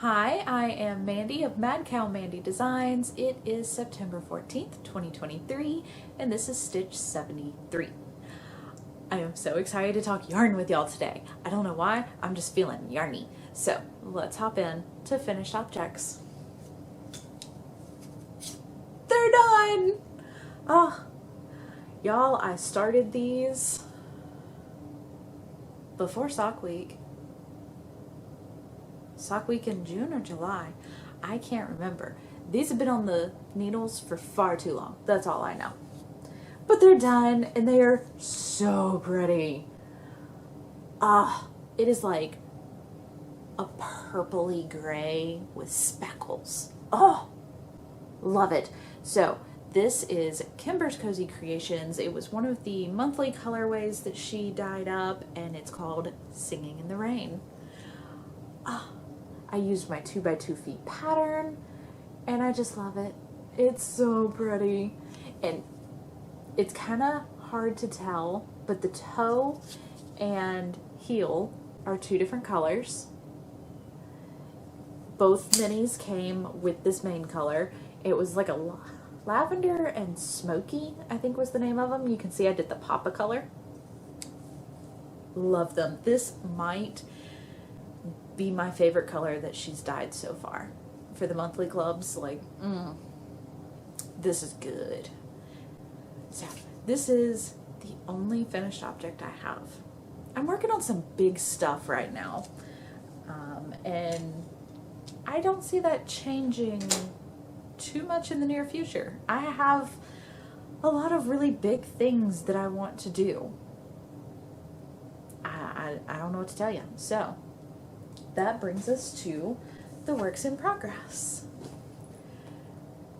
Hi, I am Mandy of Madcow Designs. It is September 14th, 2023, and this is stitch 73. I am so excited to talk yarn with y'all today. I don't know why, I'm just feeling yarny. So let's hop in to finished objects. They're done! Oh, y'all, I started these before sock week. Sock week in June or July. I can't remember. These have been on the needles for far too long. That's all I know. But they're done and they are so pretty. It is like a purpley gray with speckles. Oh, love it. So this is Kimbers Cozy Creations. It was one of the monthly colorways that she dyed up, and it's called Singing in the Rain. I used my 2x2 feet pattern and I just love it. It's so pretty. And it's kind of hard to tell, but the toe and heel are two different colors. Both minis came with this main color. It was like a lavender and smoky, I think was the name of them. You can see I did the Papa color. Love them. This might be my favorite color that she's dyed so far for the monthly clubs. Like, this is good. So this is the only finished object I have. I'm working on some big stuff right now, and I don't see that changing too much in the near future. I have a lot of really big things that I want to do. I don't know what to tell you. So that brings us to the works in progress.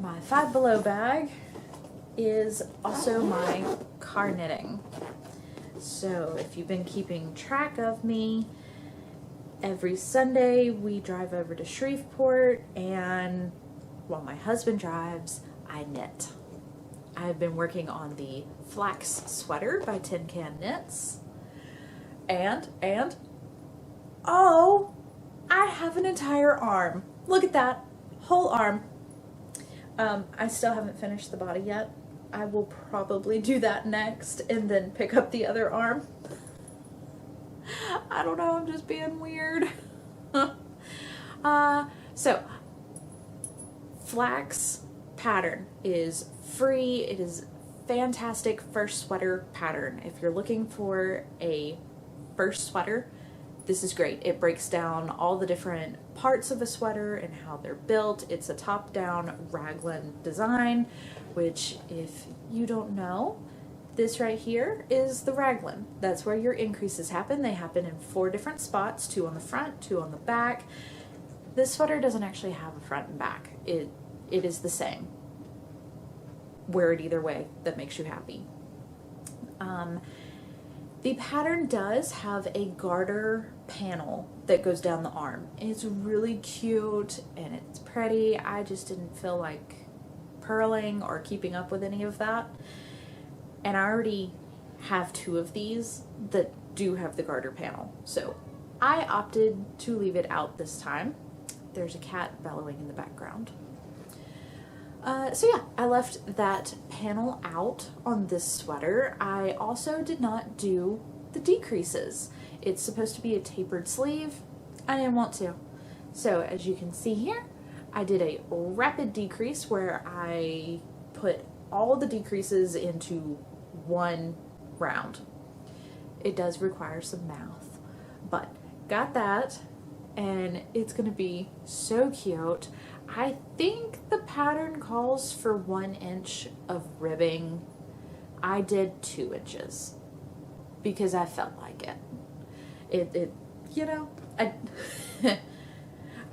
My Five Below bag is also my car knitting. So if you've been keeping track of me, every Sunday we drive over to Shreveport, and while my husband drives, I knit. I've been working on the Flax Sweater by Tin Can Knits, and oh, I have an entire arm. Look at that, whole arm. I still haven't finished the body yet. I will probably do that next and then pick up the other arm. I don't know, I'm just being weird. So, Flax pattern is free. It is fantastic first sweater pattern. If you're looking for a first sweater, this is great. It breaks down all the different parts of a sweater and how they're built. It's a top-down raglan design, which, if you don't know, this right here is the raglan. That's where your increases happen. They happen in 4 different spots, 2 on the front, 2 on the back. This sweater doesn't actually have a front and back. It is the same. Wear it either way. That makes you happy. The pattern does have a garter panel that goes down the arm. It's really cute and it's pretty. I just didn't feel like purling or keeping up with any of that. And I already have 2 of these that do have the garter panel. So I opted to leave it out this time. There's a cat bellowing in the background. So yeah, I left that panel out on this sweater. I also did not do the decreases. It's supposed to be a tapered sleeve. I didn't want to. So as you can see here, I did a rapid decrease where I put all the decreases into one round. It does require some math, but got that, and it's gonna be so cute. I think the pattern calls for 1 inch of ribbing. I did 2 inches because I felt like it. You know, I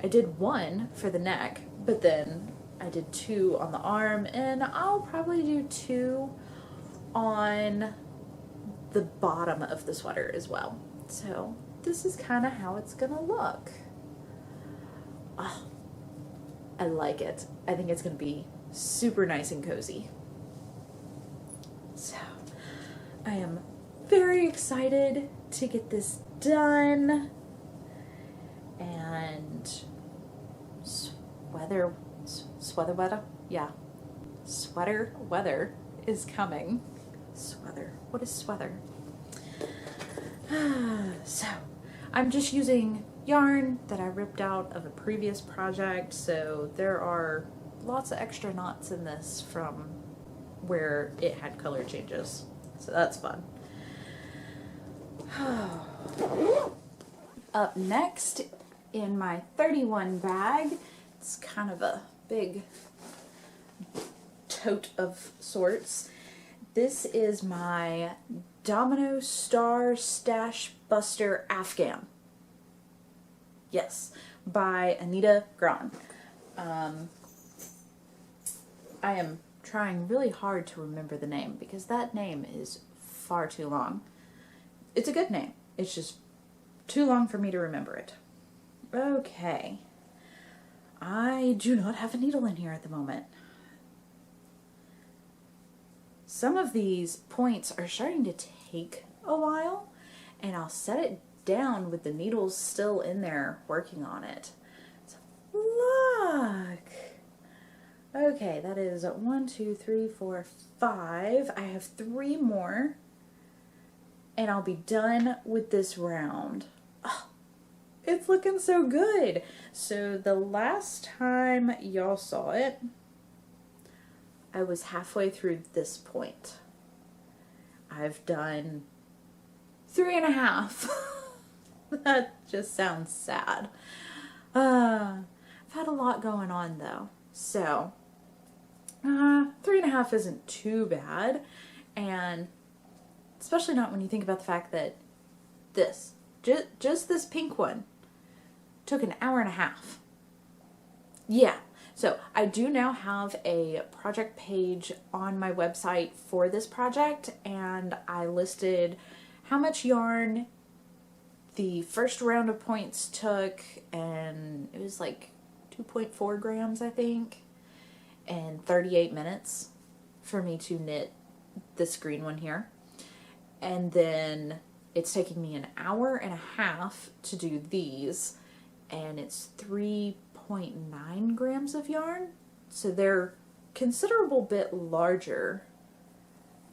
did 1 for the neck, but then I did 2 on the arm, and I'll probably do 2 on the bottom of the sweater as well. So this is kind of how it's gonna look. Oh, I like it. I think it's going to be super nice and cozy. So, I am very excited to get this done. And sweater weather? Yeah. Sweater weather is coming. Sweater. What is sweater? So, I'm just using yarn that I ripped out of a previous project, so there are lots of extra knots in this from where it had color changes. So that's fun. Up next in my 31 bag, it's kind of a big tote of sorts. This is my Domino Star Stashbuster Afghan. Yes, by Anita Grahn. I am trying really hard to remember the name because that name is far too long. It's a good name. It's just too long for me to remember it. Okay. I do not have a needle in here at the moment. Some of these points are starting to take a while, and I'll set it down with the needles still in there working on it. So, look! Okay, that is 1, 2, 3, 4, 5. I have 3 more, and I'll be done with this round. Oh, it's looking so good! So the last time y'all saw it, I was halfway through this point. I've done 3.5. That just sounds sad. I've had a lot going on though. So, 3.5 isn't too bad. And especially not when you think about the fact that this, just this pink one, took 1.5 hours. Yeah. So I do now have a project page on my website for this project, and I listed how much yarn the first round of points took, and it was like 2.4 grams, I think, and 38 minutes for me to knit this green one here. And then it's taking me 1.5 hours to do these, and it's 3.9 grams of yarn, so they're considerable bit larger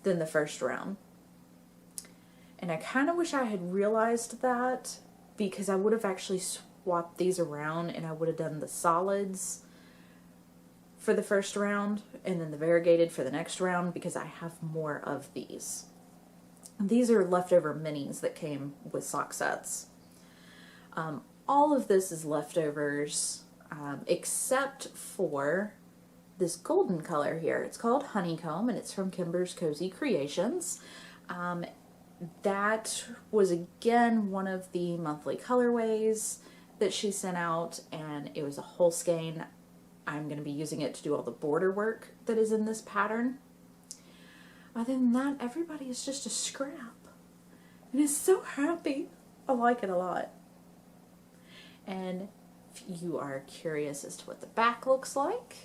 than the first round. And I kind of wish I had realized that, because I would have actually swapped these around and I would have done the solids for the first round and then the variegated for the next round, because I have more of these. These are leftover minis that came with sock sets. All of this is leftovers, except for this golden color here. It's called Honeycomb, and it's from Kimbers Cozy Creations. That was again one of the monthly colorways that she sent out, and it was a whole skein. I'm going to be using it to do all the border work that is in this pattern. Other than that, everybody is just a scrap. And it's so happy. I like it a lot. And if you are curious as to what the back looks like,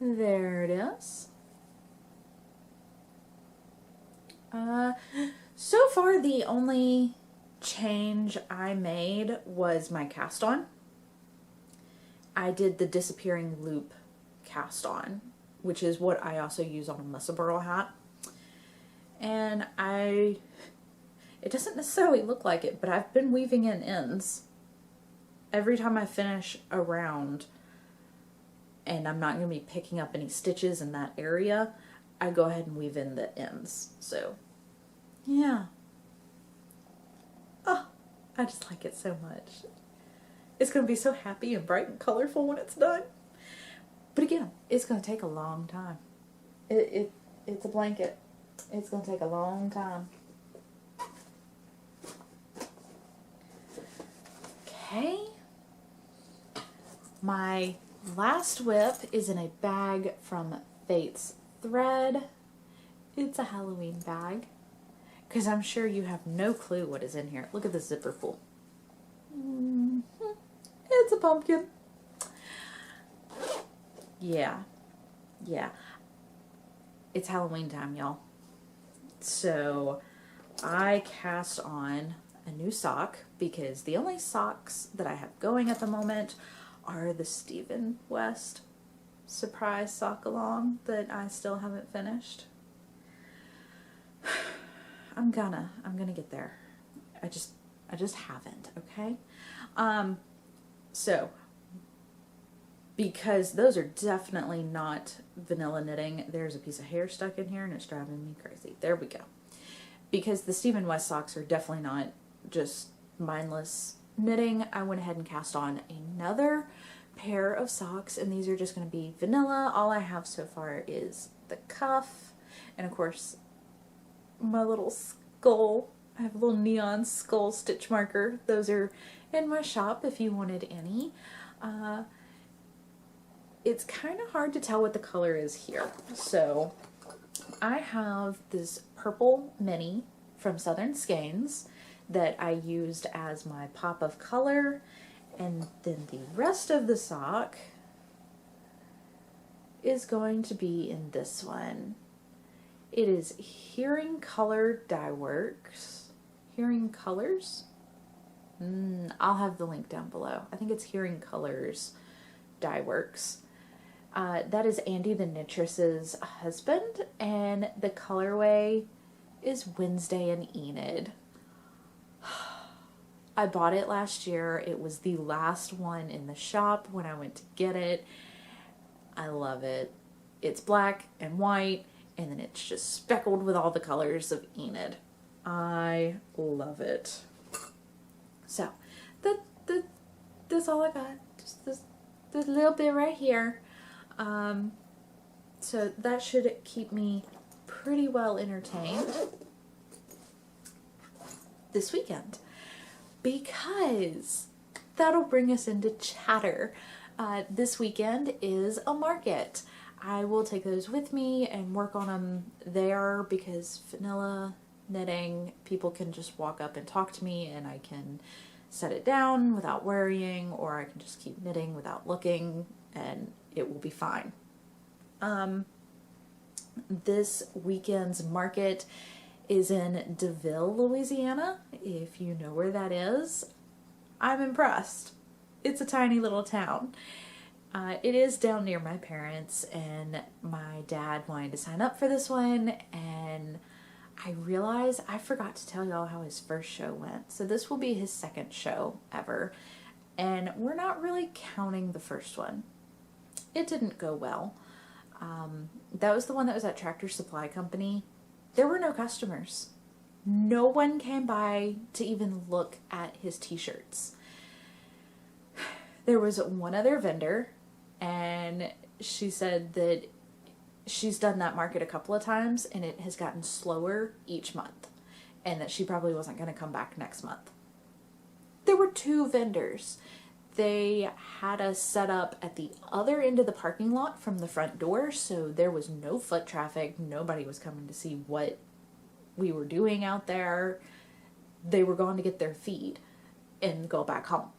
there it is. So far the only change I made was my cast on. I did the disappearing loop cast on, which is what I also use on a Musselburgh hat. And it doesn't necessarily look like it, but I've been weaving in ends. Every time I finish a round and I'm not going to be picking up any stitches in that area, I go ahead and weave in the ends. So, yeah. Oh, I just like it so much. It's going to be so happy and bright and colorful when it's done. But again, it's going to take a long time. It's a blanket. It's going to take a long time. Okay. My last whip is in a bag from Fate's Thread. It's a Halloween bag, because I'm sure you have no clue what is in here. Look at the zipper full. It's a pumpkin. Yeah. It's Halloween time, y'all. So I cast on a new sock, because the only socks that I have going at the moment are the Stephen West surprise sock along that I still haven't finished. I'm gonna get there. I just haven't, okay? So, because those are definitely not vanilla knitting, there's a piece of hair stuck in here and it's driving me crazy. There we go. Because the Stephen West socks are definitely not just mindless knitting, I went ahead and cast on another pair of socks, and these are just going to be vanilla. All I have so far is the cuff, and of course, my little skull. I have a little neon skull stitch marker. Those are in my shop if you wanted any. It's kind of hard to tell what the color is here. So I have this purple mini from Southern Skeins that I used as my pop of color, and then the rest of the sock is going to be in this one. It is Hearing Color Dyeworks. Hearing Colors? I'll have the link down below. I think it's Hearing Colors Dyeworks. That is Andy the Knittress's husband, and the colorway is Wednesday and Enid. I bought it last year. It was the last one in the shop when I went to get it. I love it. It's black and white, and then it's just speckled with all the colors of Enid. I love it. So, that's all I got. Just this little bit right here. So that should keep me pretty well entertained this weekend, because that'll bring us into chatter. This weekend is a market. I will take those with me and work on them there, because vanilla knitting, people can just walk up and talk to me and I can set it down without worrying, or I can just keep knitting without looking and it will be fine. This weekend's market is in DeVille, Louisiana. If you know where that is, I'm impressed. It's a tiny little town. It is down near my parents, and my dad wanted to sign up for this one, and I realized I forgot to tell y'all how his first show went. So this will be his second show ever, and we're not really counting the first one. It didn't go well. That was the one that was at Tractor Supply Company. There were no customers. No one came by to even look at his t-shirts. There was one other vendor, and she said that she's done that market a couple of times and it has gotten slower each month, and that she probably wasn't going to come back next month. There were two vendors. They had us set up at the other end of the parking lot from the front door, so there was no foot traffic. Nobody was coming to see what we were doing out there. They were going to get their feed and go back home.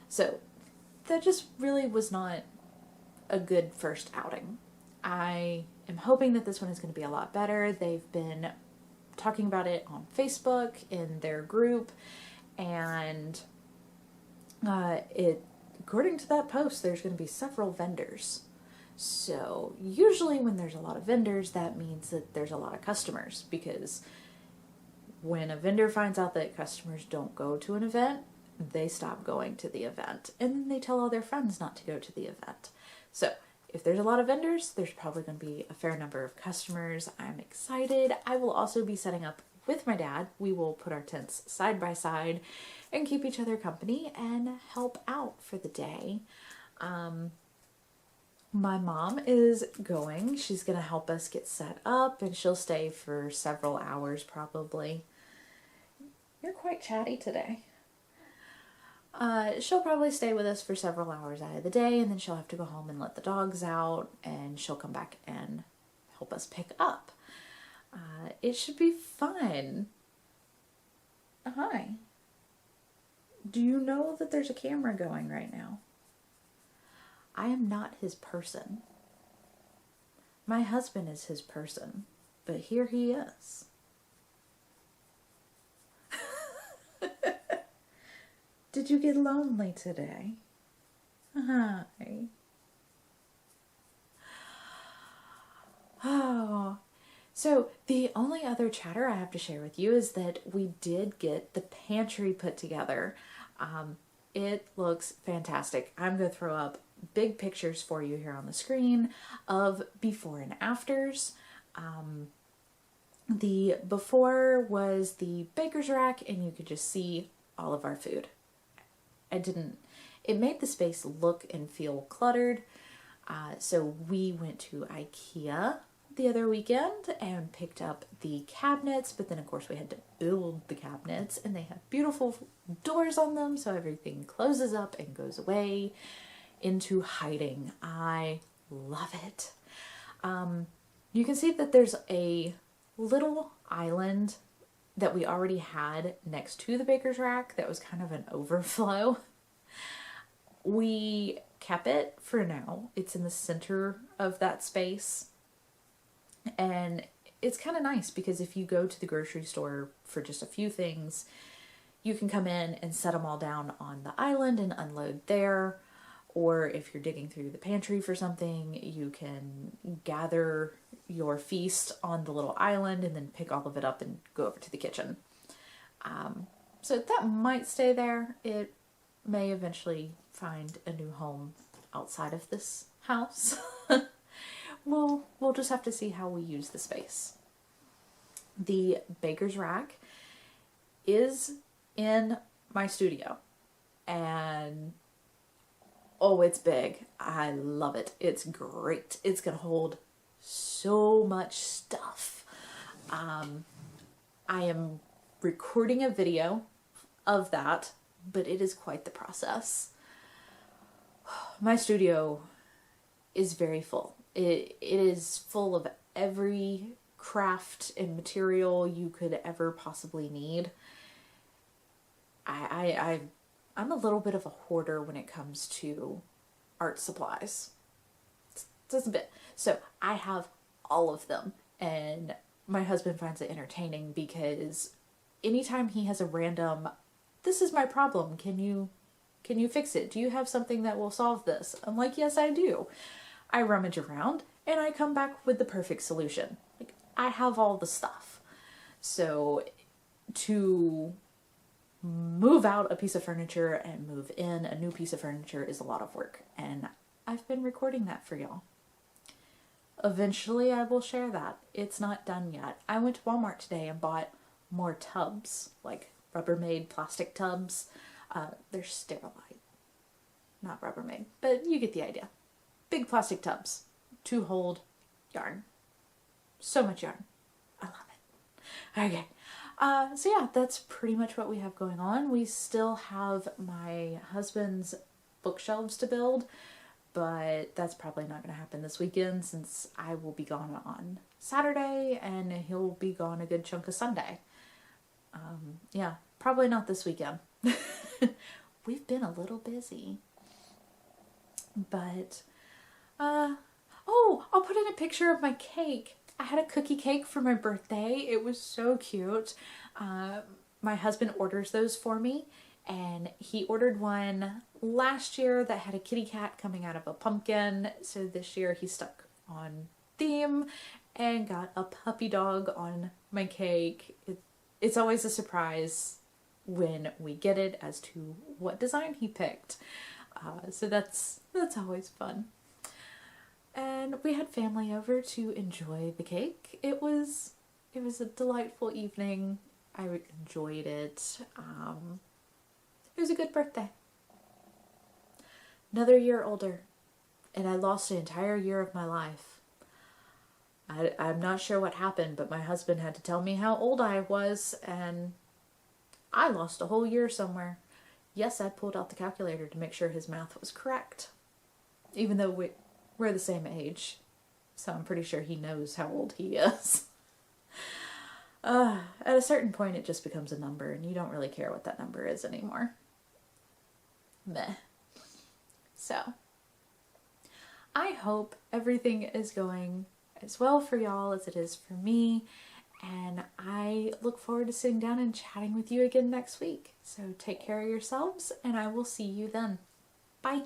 So that just really was not a good first outing. I am hoping that this one is going to be a lot better. They've been talking about it on Facebook in their group, and according to that post, there's going to be several vendors. So usually when there's a lot of vendors, that means that there's a lot of customers, because when a vendor finds out that customers don't go to an event, they stop going to the event, and then they tell all their friends not to go to the event. So if there's a lot of vendors, there's probably going to be a fair number of customers. I'm excited. I will also be setting up with my dad. We will put our tents side by side and keep each other company and help out for the day. My mom is going. She's going to help us get set up, and she'll stay for several hours probably. You're quite chatty today. She'll probably stay with us for several hours out of the day, and then she'll have to go home and let the dogs out, and she'll come back and help us pick up. It should be fun. Hi. Do you know that there's a camera going right now? I am not his person. My husband is his person, but here he is. Did you get lonely today? Hi. Oh, so the only other chatter I have to share with you is that we did get the pantry put together. It looks fantastic. I'm going to throw up big pictures for you here on the screen of before and afters. The before was the baker's rack, and you could just see all of our food. It made the space look and feel cluttered. So we went to IKEA the other weekend and picked up the cabinets, but then of course we had to build the cabinets, and they have beautiful doors on them, so everything closes up and goes away into hiding. I love it. You can see that there's a little island that we already had next to the baker's rack that was kind of an overflow. We kept it for now. It's in the center of that space. And it's kind of nice because if you go to the grocery store for just a few things, you can come in and set them all down on the island and unload there. Or if you're digging through the pantry for something, you can gather your feast on the little island and then pick all of it up and go over to the kitchen. So that might stay there. It may eventually find a new home outside of this house. We'll just have to see how we use the space. The baker's rack is in my studio, and oh, it's big. I love it. It's great. It's gonna hold so much stuff. I am recording a video of that, but it is quite the process. My studio is very full. It is full of every craft and material you could ever possibly need. I'm a little bit of a hoarder when it comes to art supplies. Just a bit. So I have all of them, and my husband finds it entertaining because anytime he has a random, this is my problem, can you fix it? Do you have something that will solve this? I'm like, yes, I do. I rummage around and I come back with the perfect solution. Like, I have all the stuff. So to move out a piece of furniture and move in a new piece of furniture is a lot of work, and I've been recording that for y'all. Eventually I will share that. It's not done yet. I went to Walmart today and bought more tubs, like Rubbermaid plastic tubs. They're Sterilite, not Rubbermaid, but you get the idea. Big plastic tubs to hold yarn. So much yarn. I love it. Okay. So yeah, that's pretty much what we have going on. We still have my husband's bookshelves to build, but that's probably not going to happen this weekend since I will be gone on Saturday and he'll be gone a good chunk of Sunday. Yeah, probably not this weekend. We've been a little busy. But, oh, I'll put in a picture of my cake. I had a cookie cake for my birthday. It was so cute. My husband orders those for me, and he ordered one last year that had a kitty cat coming out of a pumpkin. So this year he stuck on theme and got a puppy dog on my cake. It's always a surprise when we get it as to what design he picked. So that's always fun. And we had family over to enjoy the cake. It was a delightful evening. I enjoyed it. It was a good birthday. Another year older, and I lost an entire year of my life. I'm not sure what happened, but my husband had to tell me how old I was, and I lost a whole year somewhere. Yes, I pulled out the calculator to make sure his math was correct, even though we're the same age, so I'm pretty sure he knows how old he is. At a certain point, it just becomes a number, and you don't really care what that number is anymore. Meh. So, I hope everything is going as well for y'all as it is for me, and I look forward to sitting down and chatting with you again next week. So take care of yourselves, and I will see you then. Bye!